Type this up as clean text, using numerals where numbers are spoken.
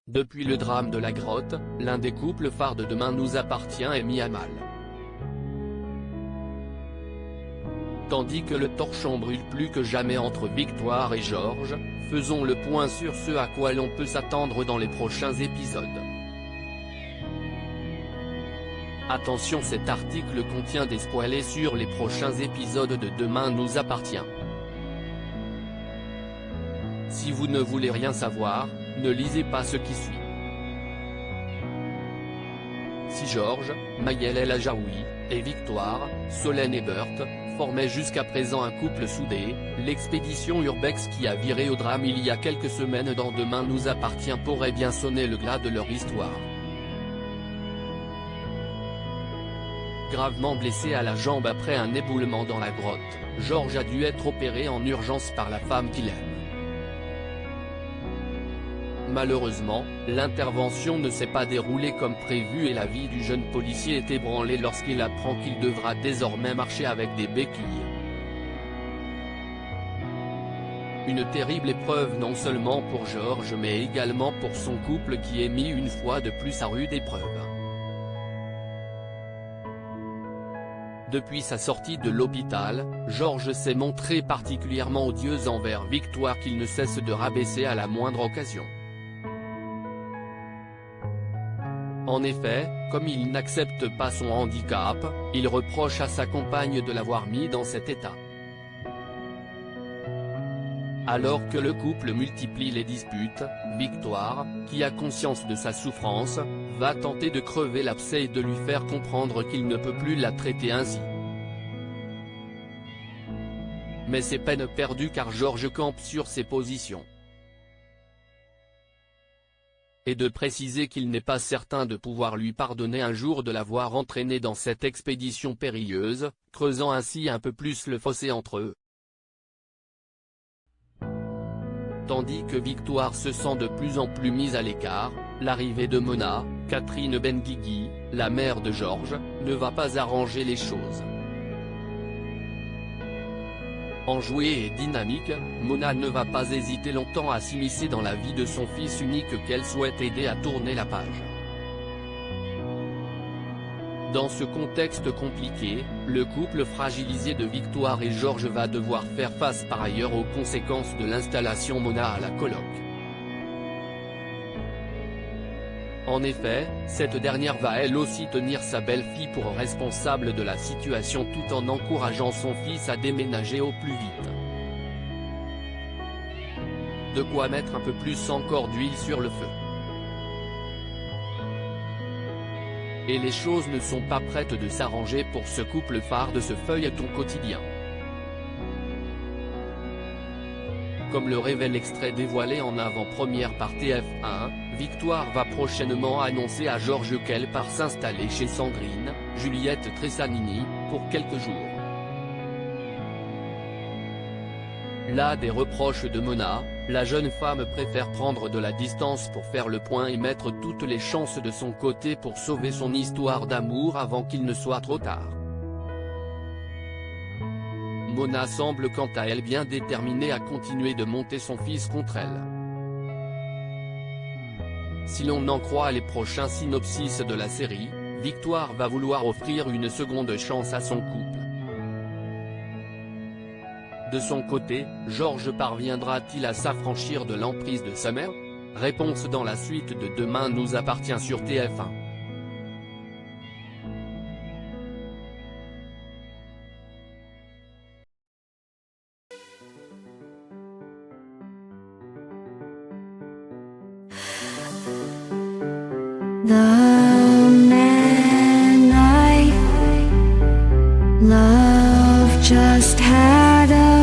Depuis le drame de la grotte, l'un des couples phares de Demain nous appartient est mis à mal. Tandis que le torchon brûle plus que jamais entre Victoire et Georges, faisons le point sur ce à quoi l'on peut s'attendre dans les prochains épisodes. Attention, cet article contient des spoilers sur les prochains épisodes de Demain nous appartient. Si vous ne voulez rien savoir, ne lisez pas ce qui suit. Si Georges, Maëlle El Ajaoui, et Victoire, Solène Ebert, formaient jusqu'à présent un couple soudé, l'expédition Urbex qui a viré au drame il y a quelques semaines dans Demain nous appartient pourrait bien sonner le glas de leur histoire. Gravement blessé à la jambe après un éboulement dans la grotte, Georges a dû être opéré en urgence par la femme qu'il aime. Malheureusement, l'intervention ne s'est pas déroulée comme prévu et la vie du jeune policier est ébranlée lorsqu'il apprend qu'il devra désormais marcher avec des béquilles. Une terrible épreuve non seulement pour Georges mais également pour son couple qui est mis une fois de plus à rude épreuve. Depuis sa sortie de l'hôpital, Georges s'est montré particulièrement odieux envers Victoire qu'il ne cesse de rabaisser à la moindre occasion. En effet, comme il n'accepte pas son handicap, il reproche à sa compagne de l'avoir mis dans cet état. Alors que le couple multiplie les disputes, Victoire, qui a conscience de sa souffrance, va tenter de crever l'abcès et de lui faire comprendre qu'il ne peut plus la traiter ainsi. Mais c'est peine perdue car Georges campe sur ses positions. Et de préciser qu'il n'est pas certain de pouvoir lui pardonner un jour de l'avoir entraîné dans cette expédition périlleuse, creusant ainsi un peu plus le fossé entre eux. Tandis que Victoire se sent de plus en plus mise à l'écart, l'arrivée de Mona, Catherine Benguigui, la mère de Georges, ne va pas arranger les choses. Enjouée et dynamique, Mona ne va pas hésiter longtemps à s'immiscer dans la vie de son fils unique qu'elle souhaite aider à tourner la page. Dans ce contexte compliqué, le couple fragilisé de Victoire et Georges va devoir faire face par ailleurs aux conséquences de l'installation Mona à la coloc. En effet, cette dernière va elle aussi tenir sa belle-fille pour responsable de la situation tout en encourageant son fils à déménager au plus vite. De quoi mettre un peu plus encore d'huile sur le feu. Et les choses ne sont pas prêtes de s'arranger pour ce couple phare de ce feuilleton quotidien. Comme le révèle l'extrait dévoilé en avant-première par TF1, Victoire va prochainement annoncer à Georges qu'elle part s'installer chez Sandrine, Juliette Tressanini, pour quelques jours. Là des reproches de Mona, la jeune femme préfère prendre de la distance pour faire le point et mettre toutes les chances de son côté pour sauver son histoire d'amour avant qu'il ne soit trop tard. Mona semble quant à elle bien déterminée à continuer de monter son fils contre elle. Si l'on en croit les prochains synopsis de la série, Victoire va vouloir offrir une seconde chance à son couple. De son côté, Georges parviendra-t-il à s'affranchir de l'emprise de sa mère? Réponse dans la suite de Demain nous appartient sur TF1. The man I love just had a